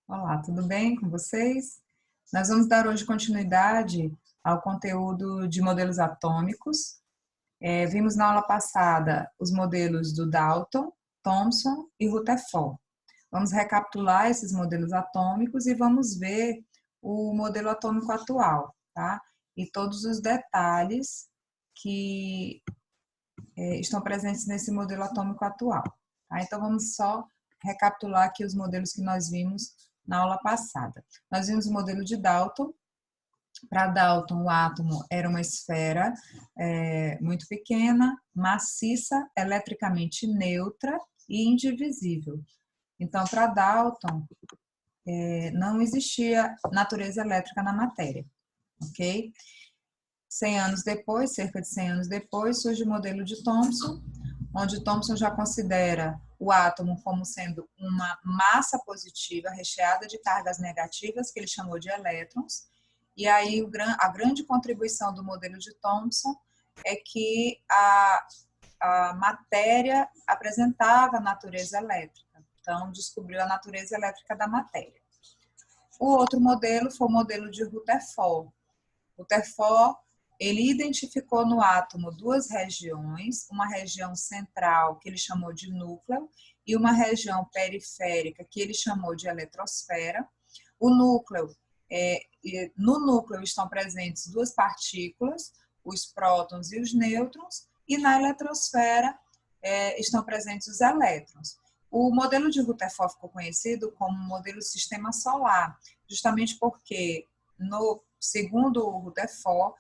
Olá, tudo bem com vocês? Nós vamos dar hoje continuidade ao conteúdo de modelos atômicos. Vimos na aula passada os modelos do Dalton, Thomson e Rutherford. Vamos recapitular esses modelos atômicos e vamos ver o modelo atômico atual, tá? E todos os detalhes que estão presentes nesse modelo atômico atual. Tá? Então, vamos só recapitular aqui os modelos que nós vimos na aula passada. Nós vimos o modelo de Dalton. Para Dalton, o átomo era uma esfera muito pequena, maciça, eletricamente neutra e indivisível. Então, para Dalton, não existia natureza elétrica na matéria, ok? 100 anos depois, cerca de 100 anos depois, surge o modelo de Thomson, onde Thomson já considera o átomo como sendo uma massa positiva recheada de cargas negativas, que ele chamou de elétrons. E aí a grande contribuição do modelo de Thomson é que a matéria apresentava natureza elétrica. Então, descobriu a natureza elétrica da matéria. O outro modelo foi o modelo de Rutherford. Rutherford, ele identificou no átomo duas regiões, uma região central, que ele chamou de núcleo, e uma região periférica, que ele chamou de eletrosfera. O núcleo, no núcleo estão presentes duas partículas, os prótons e os nêutrons, e na eletrosfera estão presentes os elétrons. O modelo de Rutherford ficou conhecido como modelo sistema solar, justamente porque, segundo o Rutherford,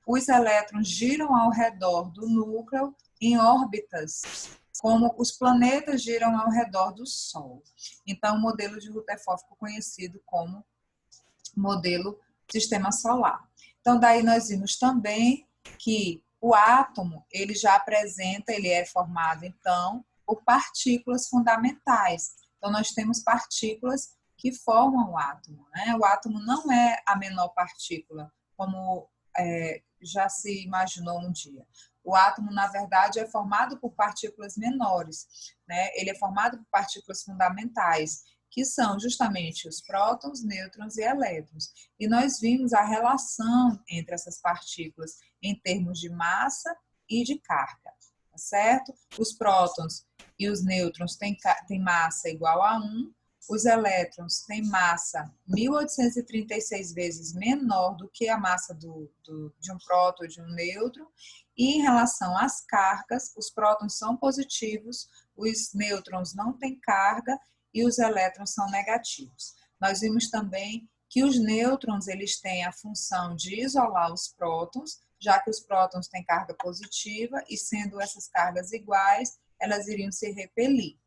os elétrons giram ao redor do núcleo em órbitas, como os planetas giram ao redor do Sol. Então, o modelo de Rutherford ficou conhecido como modelo sistema solar. Então, daí nós vimos também que o átomo, ele já apresenta, ele é formado, então, por partículas fundamentais. Então, nós temos partículas que formam o átomo, né? O átomo não é a menor partícula, como já se imaginou um dia. O átomo, na verdade, é formado por partículas menores, né? Ele é formado por partículas fundamentais, que são justamente os prótons, nêutrons e elétrons. E nós vimos a relação entre essas partículas em termos de massa e de carga, tá certo? Os prótons e os nêutrons têm massa igual a 1, os elétrons têm massa 1836 vezes menor do que a massa de um próton ou de um nêutron, e em relação às cargas, os prótons são positivos, os nêutrons não têm carga e os elétrons são negativos. Nós vimos também que os nêutrons eles têm a função de isolar os prótons, já que os prótons têm carga positiva e sendo essas cargas iguais, elas iriam se repelir.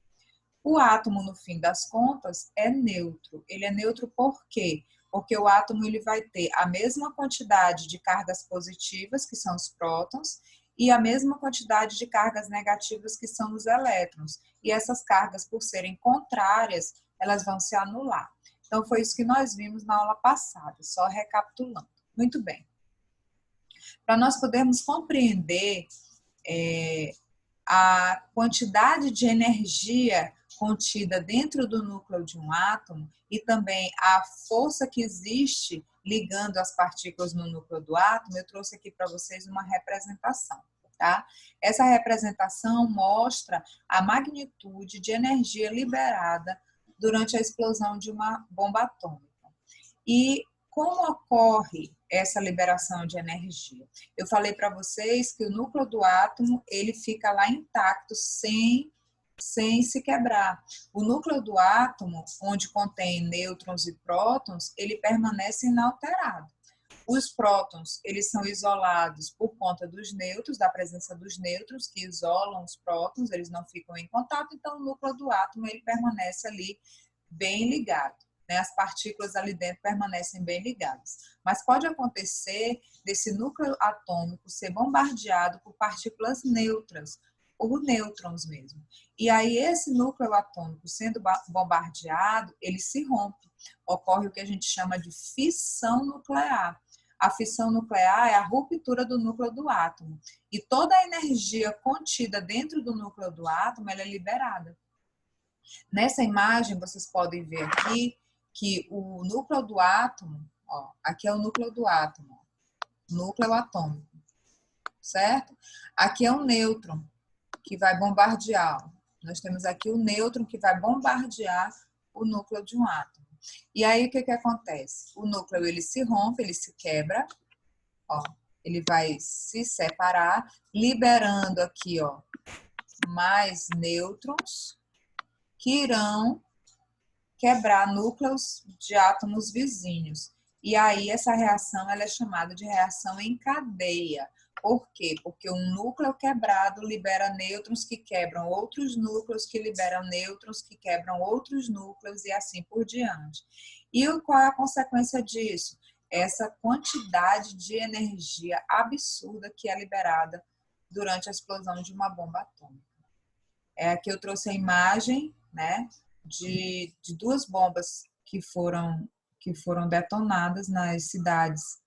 O átomo, no fim das contas, é neutro. Ele é neutro por quê? Porque o átomo ele vai ter a mesma quantidade de cargas positivas, que são os prótons, e a mesma quantidade de cargas negativas, que são os elétrons. E essas cargas, por serem contrárias, elas vão se anular. Então, foi isso que nós vimos na aula passada, só recapitulando. Muito bem. Para nós podermos compreender a quantidade de energia contida dentro do núcleo de um átomo e também a força que existe ligando as partículas no núcleo do átomo, eu trouxe aqui para vocês uma representação, tá? Essa representação mostra a magnitude de energia liberada durante a explosão de uma bomba atômica. E como ocorre essa liberação de energia? Eu falei para vocês que o núcleo do átomo ele fica lá intacto, sem se quebrar. O núcleo do átomo, onde contém nêutrons e prótons, ele permanece inalterado. Os prótons, eles são isolados por conta dos nêutrons, da presença dos nêutrons, que isolam os prótons, eles não ficam em contato, então o núcleo do átomo ele permanece ali bem ligado. As partículas ali dentro permanecem bem ligadas. Mas pode acontecer desse núcleo atômico ser bombardeado por partículas neutras, ou nêutrons mesmo. E aí esse núcleo atômico sendo bombardeado, ele se rompe. Ocorre o que a gente chama de fissão nuclear. A fissão nuclear é a ruptura do núcleo do átomo. E toda a energia contida dentro do núcleo do átomo, ela é liberada. Nessa imagem, vocês podem ver aqui que o núcleo do átomo, ó, aqui é o núcleo do átomo, núcleo atômico, certo? Aqui é o nêutron, que vai bombardear. Nós temos aqui o nêutron que vai bombardear o núcleo de um átomo. E aí, o que acontece? O núcleo, ele se rompe, ele se quebra, ó, ele vai se separar, liberando aqui, ó, mais nêutrons que irão quebrar núcleos de átomos vizinhos. E aí essa reação ela é chamada de reação em cadeia. Por quê? Porque um núcleo quebrado libera nêutrons que quebram outros núcleos, que liberam nêutrons que quebram outros núcleos e assim por diante. E qual é a consequência disso? Essa quantidade de energia absurda que é liberada durante a explosão de uma bomba atômica. Aqui eu trouxe a imagem, né, de duas bombas que foram detonadas nas cidades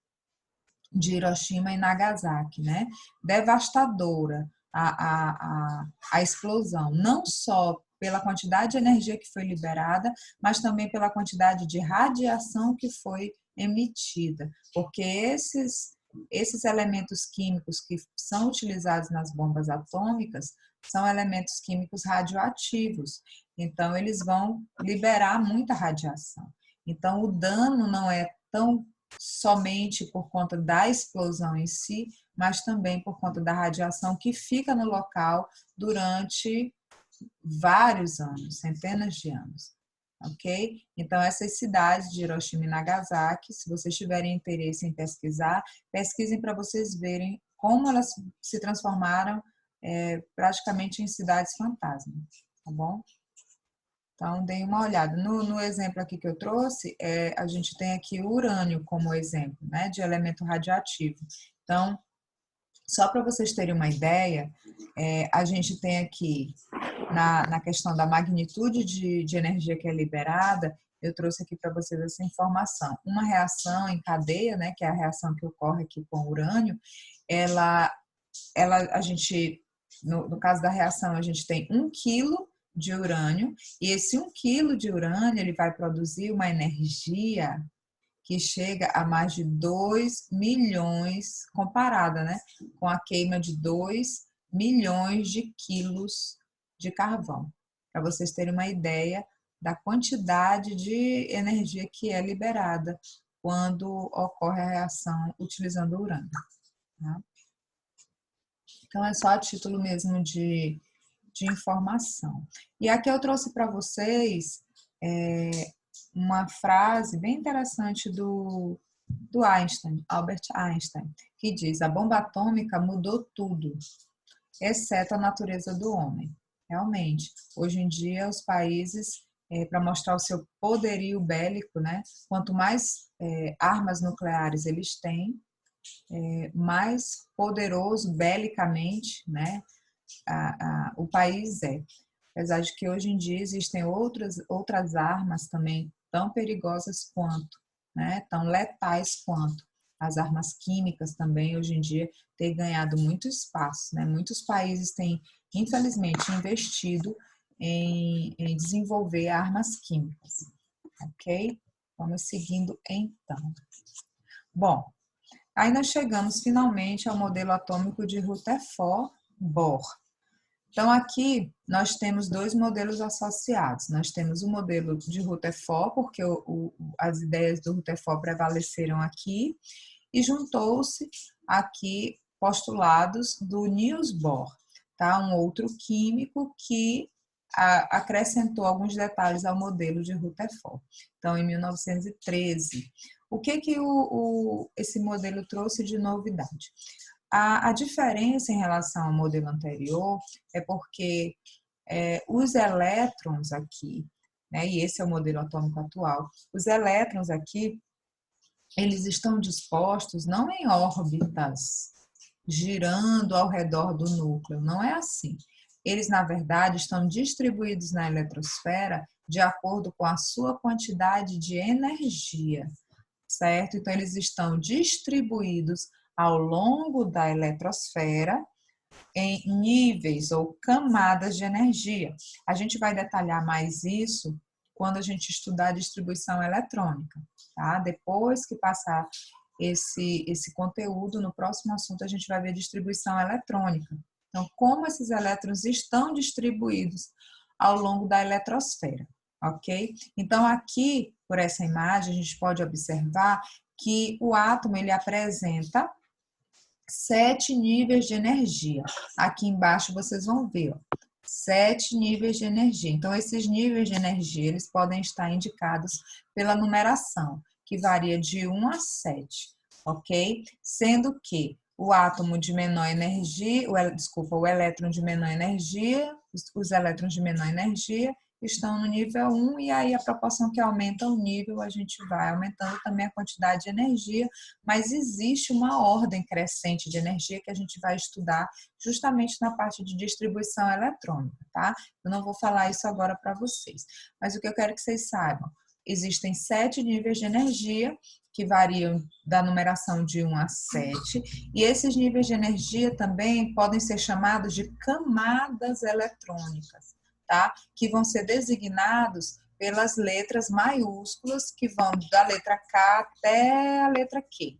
de Hiroshima e Nagasaki, né? Devastadora a explosão, não só pela quantidade de energia que foi liberada, mas também pela quantidade de radiação que foi emitida, porque esses elementos químicos que são utilizados nas bombas atômicas são elementos químicos radioativos, então eles vão liberar muita radiação. Então o dano não é tão somente por conta da explosão em si, mas também por conta da radiação que fica no local durante vários anos, centenas de anos, ok? Então, essas cidades de Hiroshima e Nagasaki, se vocês tiverem interesse em pesquisar, pesquisem para vocês verem como elas se transformaram praticamente em cidades fantasma, tá bom? Então, deem uma olhada. No exemplo aqui que eu trouxe, a gente tem aqui o urânio como exemplo, né, de elemento radioativo. Então, só para vocês terem uma ideia, a gente tem aqui, na questão da magnitude de energia que é liberada, eu trouxe aqui para vocês essa informação. Uma reação em cadeia, né, que é a reação que ocorre aqui com o urânio, a gente, no caso da reação, a gente tem 1 quilo de urânio, e esse 1 quilo de urânio ele vai produzir uma energia que chega a mais de 2 milhões, comparada, né, com a queima de 2 milhões de quilos de carvão, para vocês terem uma ideia da quantidade de energia que é liberada quando ocorre a reação utilizando o urânio. Tá? Então, é só a título mesmo de informação. E aqui eu trouxe para vocês uma frase bem interessante do Einstein, Albert Einstein, que diz: a bomba atômica mudou tudo, exceto a natureza do homem. Realmente, hoje em dia, os países, para mostrar o seu poderio bélico, né, quanto mais armas nucleares eles têm, mais poderoso belicamente, né, o país é. Apesar de que hoje em dia existem outras armas também tão perigosas quanto, né, tão letais quanto. As armas químicas também hoje em dia têm ganhado muito espaço, né? Muitos países têm, infelizmente, investido em desenvolver armas químicas, ok? Vamos seguindo então. Bom, aí nós chegamos finalmente ao modelo atômico de Rutherford-Bohr. Então, aqui nós temos 2 modelos associados. Nós temos o modelo de Rutherford, porque as ideias do Rutherford prevaleceram aqui, e juntou-se aqui postulados do Niels Bohr, tá? Um outro químico que acrescentou alguns detalhes ao modelo de Rutherford. Então, em 1913, o que esse modelo trouxe de novidade? A diferença em relação ao modelo anterior é porque os elétrons aqui, né, e esse é o modelo atômico atual, os elétrons aqui, eles estão dispostos não em órbitas girando ao redor do núcleo, não é assim. Eles, na verdade, estão distribuídos na eletrosfera de acordo com a sua quantidade de energia, certo? Então, eles estão distribuídos ao longo da eletrosfera em níveis ou camadas de energia. A gente vai detalhar mais isso quando a gente estudar a distribuição eletrônica, tá? Depois que passar esse conteúdo, no próximo assunto a gente vai ver distribuição eletrônica. Então, como esses elétrons estão distribuídos ao longo da eletrosfera, ok? Então, aqui, por essa imagem, a gente pode observar que o átomo, ele apresenta 7 níveis de energia. Aqui embaixo vocês vão ver, ó, 7 níveis de energia. Então, esses níveis de energia, eles podem estar indicados pela numeração, que varia de 1 a 7, ok? Sendo que o átomo de menor energia, o elétron de menor energia, os elétrons de menor energia estão no nível 1, e aí a proporção que aumenta o nível, a gente vai aumentando também a quantidade de energia, mas existe uma ordem crescente de energia que a gente vai estudar justamente na parte de distribuição eletrônica, tá? Eu não vou falar isso agora para vocês, mas o que eu quero que vocês saibam, existem 7 níveis de energia, que variam da numeração de 1 a 7, e esses níveis de energia também podem ser chamados de camadas eletrônicas, tá? Que vão ser designados pelas letras maiúsculas, que vão da letra K até a letra Q,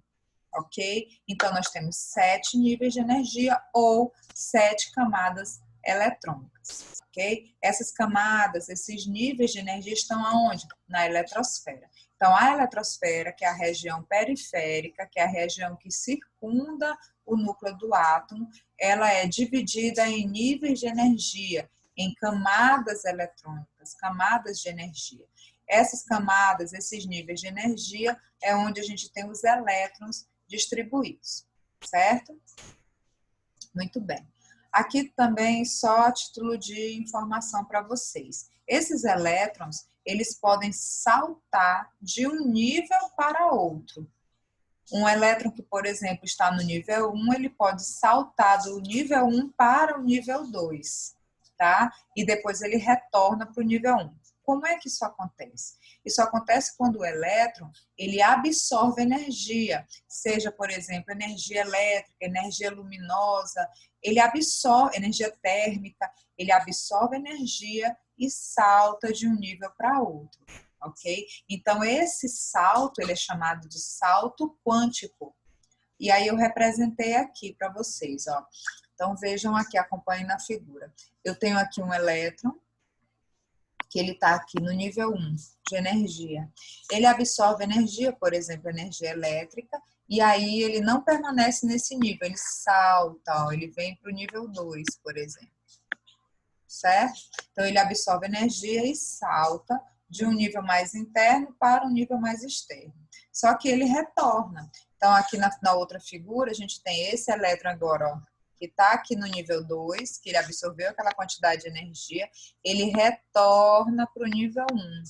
ok? Então, nós temos 7 níveis de energia ou 7 camadas eletrônicas, ok? Essas camadas, esses níveis de energia estão aonde? Na eletrosfera. Então, a eletrosfera, que é a região periférica, que é a região que circunda o núcleo do átomo, ela é dividida em níveis de energia, em camadas eletrônicas, camadas de energia. Essas camadas, esses níveis de energia, é onde a gente tem os elétrons distribuídos, certo? Muito bem. Aqui também só a título de informação para vocês. Esses elétrons, eles podem saltar de um nível para outro. Um elétron que, por exemplo, está no nível 1, ele pode saltar do nível 1 para o nível 2, tá? E depois ele retorna para o nível 1. Como é que isso acontece? Isso acontece quando o elétron, ele absorve energia, seja, por exemplo, energia elétrica, energia luminosa, ele absorve energia térmica, ele absorve energia e salta de um nível para outro, ok? Então, esse salto, ele é chamado de salto quântico. E aí eu representei aqui para vocês, ó. Então, vejam aqui, acompanhem na figura. Eu tenho aqui um elétron, que ele está aqui no nível 1 de energia. Ele absorve energia, por exemplo, energia elétrica, e aí ele não permanece nesse nível, ele salta, ó, ele vem para o nível 2, por exemplo. Certo? Então, ele absorve energia e salta de um nível mais interno para um nível mais externo. Só que ele retorna. Então, aqui na outra figura, a gente tem esse elétron agora, ó, que está aqui no nível 2, que ele absorveu aquela quantidade de energia, ele retorna para o nível 1,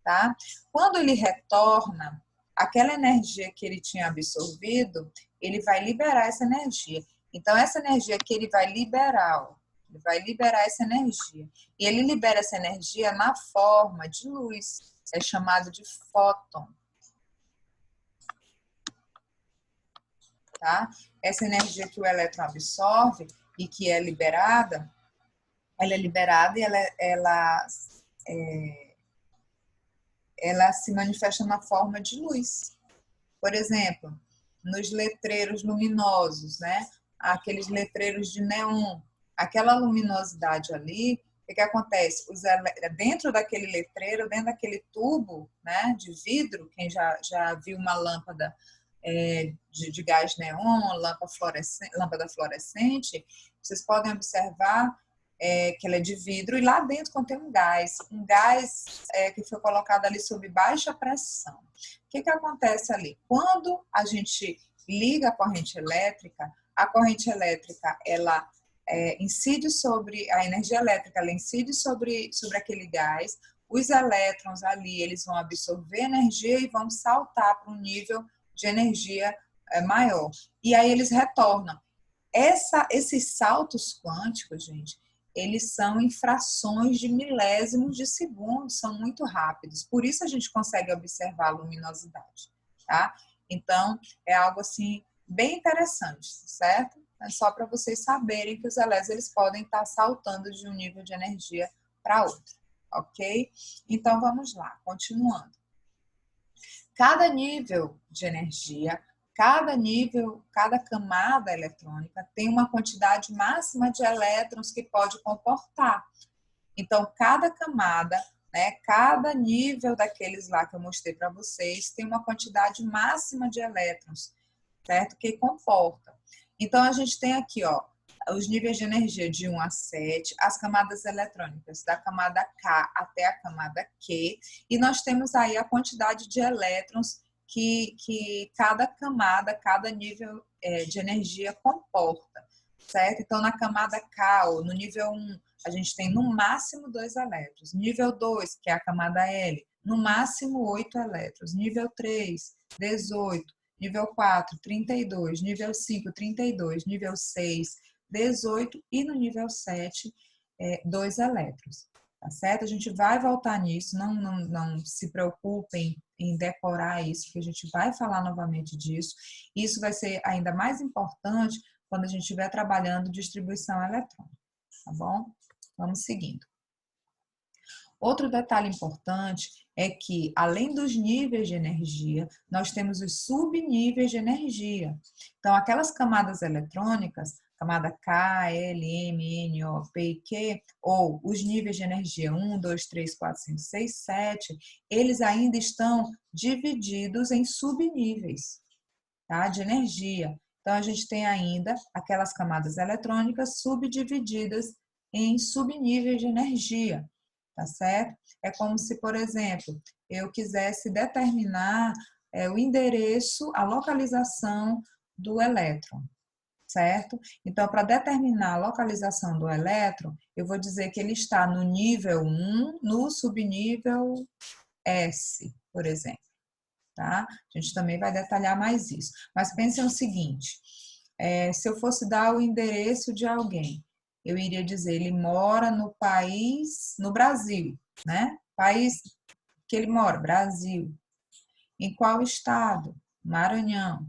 tá? Quando ele retorna, aquela energia que ele tinha absorvido, ele vai liberar essa energia. Então, essa energia que ele vai liberar, ó, ele vai liberar essa energia. E ele libera essa energia na forma de luz, é chamado de fóton. Tá? Essa energia que o elétron absorve e que é liberada, ela é liberada e ela se manifesta na forma de luz. Por exemplo, nos letreiros luminosos, né? Aqueles letreiros de neon, aquela luminosidade ali, o que acontece? Dentro daquele letreiro, dentro daquele tubo, né, de vidro, quem já viu uma lâmpada de gás neon, lâmpada fluorescente, vocês podem observar que ela é de vidro e lá dentro contém um gás que foi colocado ali sob baixa pressão. O que acontece ali? Quando a gente liga a corrente elétrica ela incide sobre a energia elétrica, ela incide sobre aquele gás, os elétrons ali eles vão absorver energia e vão saltar para um nível de energia maior. E aí eles retornam. Esses saltos quânticos, gente, eles são em frações de milésimos de segundo, são muito rápidos. Por isso a gente consegue observar a luminosidade, tá? Então, é algo assim bem interessante, certo? É só para vocês saberem que os elétrons eles podem estar saltando de um nível de energia para outro. ok? Então, vamos lá, continuando. Cada nível de energia, cada camada eletrônica tem uma quantidade máxima de elétrons que pode comportar. Então, cada camada, né, cada nível daqueles lá que eu mostrei para vocês tem uma quantidade máxima de elétrons, certo? Que comporta. Então, a gente tem aqui, ó, os níveis de energia de 1 a 7, as camadas eletrônicas da camada K até a camada Q, e nós temos aí a quantidade de elétrons que cada camada, cada nível de energia comporta, certo? Então, na camada K, ou no nível 1, a gente tem no máximo 2 elétrons. Nível 2, que é a camada L, no máximo 8 elétrons. Nível 3, 18. Nível 4, 32. Nível 5, 32. Nível 6, 18. E no nível 7, 2 elétrons. Tá certo? A gente vai voltar nisso, não se preocupem em decorar isso, porque a gente vai falar novamente disso. Isso vai ser ainda mais importante quando a gente estiver trabalhando distribuição eletrônica, tá bom? Vamos seguindo. Outro detalhe importante é que, além dos níveis de energia, nós temos os subníveis de energia. Então, aquelas camadas eletrônicas, camada K, L, M, N, O, P e Q, ou os níveis de energia 1, 2, 3, 4, 5, 6, 7, eles ainda estão divididos em subníveis, tá? De energia. Então, a gente tem ainda aquelas camadas eletrônicas subdivididas em subníveis de energia, tá certo? É como se, por exemplo, eu quisesse determinar o endereço, a localização do elétron, certo? Então, para determinar a localização do elétron, eu vou dizer que ele está no nível 1, no subnível S, por exemplo. Tá? A gente também vai detalhar mais isso. Mas pensem o seguinte, se eu fosse dar o endereço de alguém, eu iria dizer, ele mora no país, no Brasil, né? País que ele mora, Brasil. Em qual estado? Maranhão.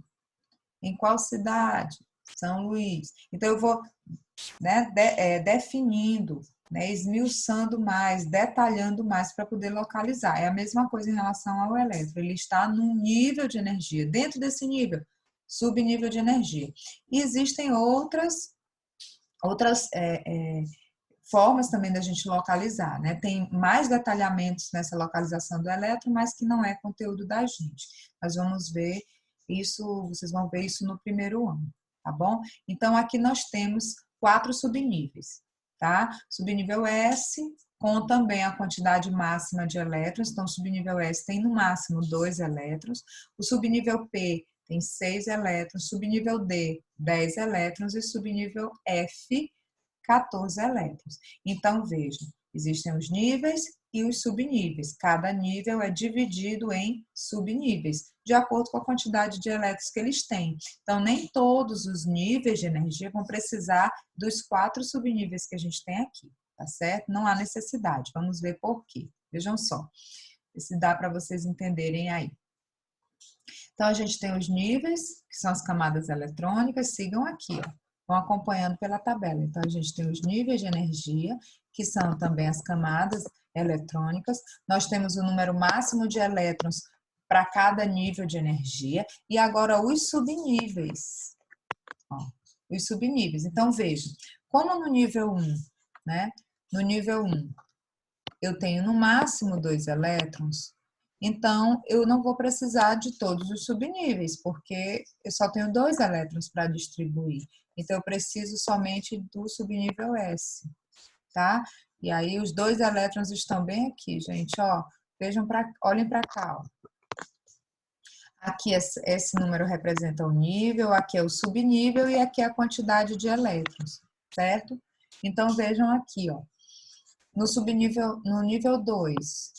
Em qual cidade? São Luís. Então, eu vou, né, definindo, né, esmiuçando mais, detalhando mais para poder localizar. É a mesma coisa em relação ao elétron. Ele está num nível de energia. Dentro desse nível, subnível de energia. E existem outras formas também da gente localizar, né? Tem mais detalhamentos nessa localização do elétron, mas que não é conteúdo da gente. Nós vamos ver isso, vocês vão ver isso no primeiro ano, tá bom? Então, aqui nós temos 4 subníveis, tá? Subnível S, com também a quantidade máxima de elétrons, então o subnível S tem no máximo 2 elétrons, o subnível P tem 6 elétrons, subnível D, 10 elétrons e subnível F, 14 elétrons. Então, vejam, existem os níveis e os subníveis. Cada nível é dividido em subníveis, de acordo com a quantidade de elétrons que eles têm. Então, nem todos os níveis de energia vão precisar dos 4 subníveis que a gente tem aqui, tá certo? Não há necessidade. Vamos ver por quê. Vejam só, se dá para vocês entenderem aí. Então, a gente tem os níveis, que são as camadas eletrônicas, sigam aqui, ó. Vão acompanhando pela tabela. Então, a gente tem os níveis de energia, que são também as camadas eletrônicas. Nós temos o número máximo de elétrons para cada nível de energia. E agora, os subníveis. Ó, os subníveis. Então, vejam, como no nível 1, né? No nível 1, eu tenho no máximo 2 elétrons, então eu não vou precisar de todos os subníveis, porque eu só tenho 2 elétrons para distribuir. Então eu preciso somente do subnível S, tá? E aí os 2 elétrons estão bem aqui, gente, ó. Vejam olhem para cá, ó. Aqui esse número representa o nível, aqui é o subnível e aqui é a quantidade de elétrons, certo? Então vejam aqui, ó. No subnível, no nível 2,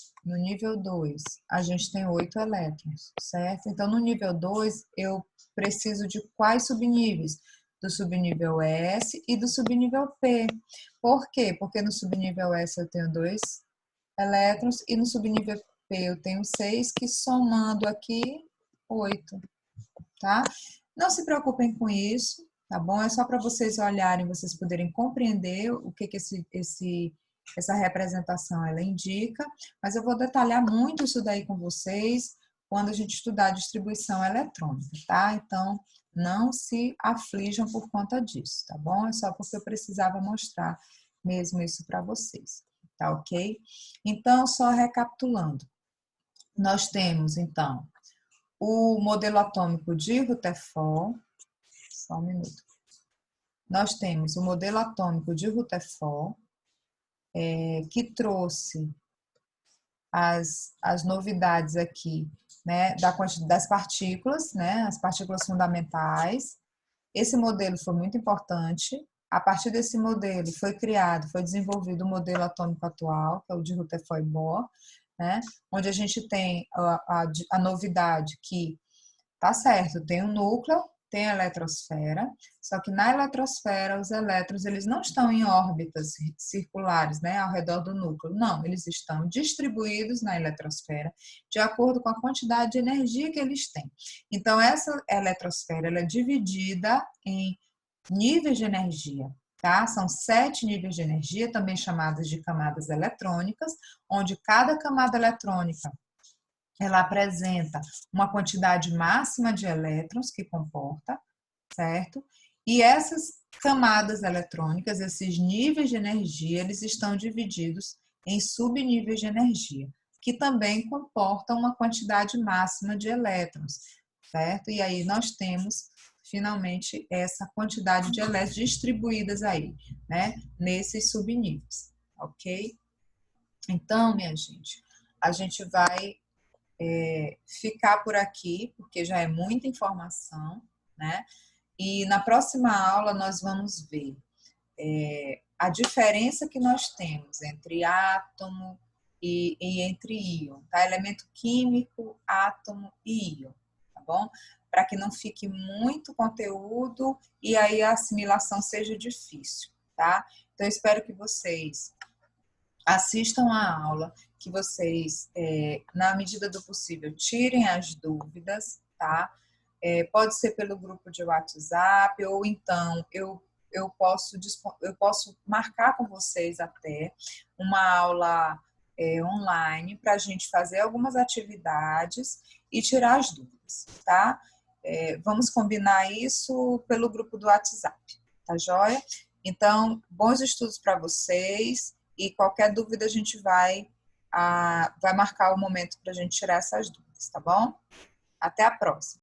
a gente tem 8 elétrons, certo? Então, no nível 2, eu preciso de quais subníveis? Do subnível S e do subnível P. Por quê? Porque no subnível S eu tenho 2 elétrons e no subnível P eu tenho 6, que somando aqui, 8, tá? Não se preocupem com isso, tá bom? É só para vocês olharem, vocês poderem compreender o que esse essa representação ela indica, mas eu vou detalhar muito isso daí com vocês quando a gente estudar a distribuição eletrônica, tá? Então, não se aflijam por conta disso, tá bom? É só porque eu precisava mostrar mesmo isso para vocês, tá ok? Então, só recapitulando, nós temos, então, o modelo atômico de Rutherford, só um minuto. Nós temos o modelo atômico de Rutherford, que trouxe as novidades aqui, né, das partículas, né, as partículas fundamentais. Esse modelo foi muito importante. A partir desse modelo foi desenvolvido o modelo atômico atual, que é o de Rutherford e Bohr, né, onde a gente tem a novidade que, tá certo, tem um núcleo, tem a eletrosfera, só que na eletrosfera os elétrons eles não estão em órbitas circulares, né, ao redor do núcleo. Não, eles estão distribuídos na eletrosfera de acordo com a quantidade de energia que eles têm. Então essa eletrosfera ela é dividida em níveis de energia, tá? São 7 níveis de energia, também chamadas de camadas eletrônicas, onde cada camada eletrônica ela apresenta uma quantidade máxima de elétrons que comporta, certo? E essas camadas eletrônicas, esses níveis de energia, eles estão divididos em subníveis de energia, que também comportam uma quantidade máxima de elétrons, certo? E aí nós temos finalmente essa quantidade de elétrons distribuídas aí, né, nesses subníveis, ok? Então, minha gente, a gente vai ficar por aqui, porque já é muita informação, né? E na próxima aula nós vamos ver a diferença que nós temos entre átomo e entre íon, tá? Elemento químico, átomo e íon, tá bom? Para que não fique muito conteúdo e aí a assimilação seja difícil, tá? Então, eu espero que vocês assistam a aula, que vocês, na medida do possível, tirem as dúvidas, tá? Pode ser pelo grupo de WhatsApp, ou então eu posso marcar com vocês até uma aula online para a gente fazer algumas atividades e tirar as dúvidas, tá? Vamos combinar isso pelo grupo do WhatsApp, tá joia? Então, bons estudos para vocês. E qualquer dúvida a gente vai marcar o momento para a gente tirar essas dúvidas, tá bom? Até a próxima.